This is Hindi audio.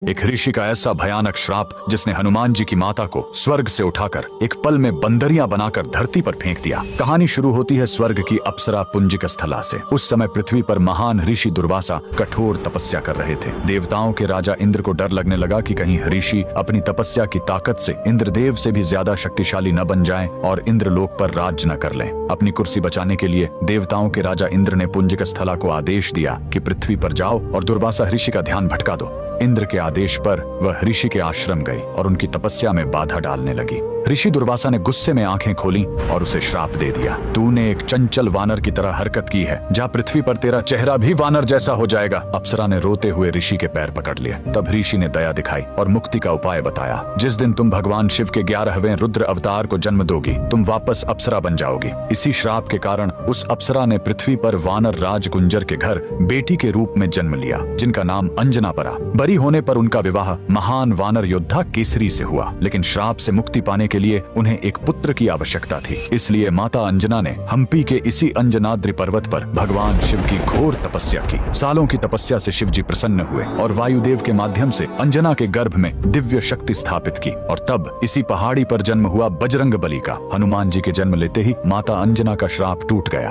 एक ऋषि का ऐसा भयानक श्राप जिसने हनुमान जी की माता को स्वर्ग से उठाकर एक पल में बंदरियां बनाकर धरती पर फेंक दिया। कहानी शुरू होती है स्वर्ग की अप्सरा पुंजिक स्थला से। उस समय पृथ्वी पर महान ऋषि दुर्वासा कठोर तपस्या कर रहे थे। देवताओं के राजा इंद्र को डर लगने लगा कि कहीं ऋषि अपनी तपस्या की ताकत से इंद्रदेव से भी ज्यादा शक्तिशाली न बन जाएं और इंद्रलोक पर राज्य न कर लें। अपनी कुर्सी बचाने के लिए देवताओं के राजा इंद्र ने पुंजिक स्थला को आदेश दिया कि पृथ्वी पर जाओ और दुर्वासा ऋषि का ध्यान भटका दो। इंद्र के आदेश पर वह ऋषि के आश्रम गई और उनकी तपस्या में बाधा डालने लगी। ऋषि दुर्वासा ने गुस्से में आंखें खोली और उसे श्राप दे दिया। तूने एक चंचल वानर की तरह हरकत की है, जा पृथ्वी पर तेरा चेहरा भी वानर जैसा हो जाएगा। अप्सरा ने रोते हुए ऋषि के पैर पकड़ लिए। तब ऋषि ने दया दिखाई और मुक्ति का उपाय बताया। जिस दिन तुम भगवान शिव के 11वें रुद्र अवतार को जन्म दोगी, तुम वापस अप्सरा बन जाओगी। इसी श्राप के कारण उस अप्सरा ने पृथ्वी पर वानर राज गुंजर के घर बेटी के रूप में जन्म लिया, जिनका नाम अंजना पड़ा। बड़ी होने पर उनका विवाह महान वानर योद्धा केसरी से हुआ, लेकिन श्राप से मुक्ति पाने के लिए उन्हें एक पुत्र की आवश्यकता थी। इसलिए माता अंजना ने हम्पी के इसी अंजनाद्रि पर्वत पर भगवान शिव की घोर तपस्या की। सालों की तपस्या से शिव जी प्रसन्न हुए और वायुदेव के माध्यम से अंजना के गर्भ में दिव्य शक्ति स्थापित की। और तब इसी पहाड़ी पर जन्म हुआ बजरंग बली का। हनुमान जी के जन्म लेते ही माता अंजना का श्राप टूट गया।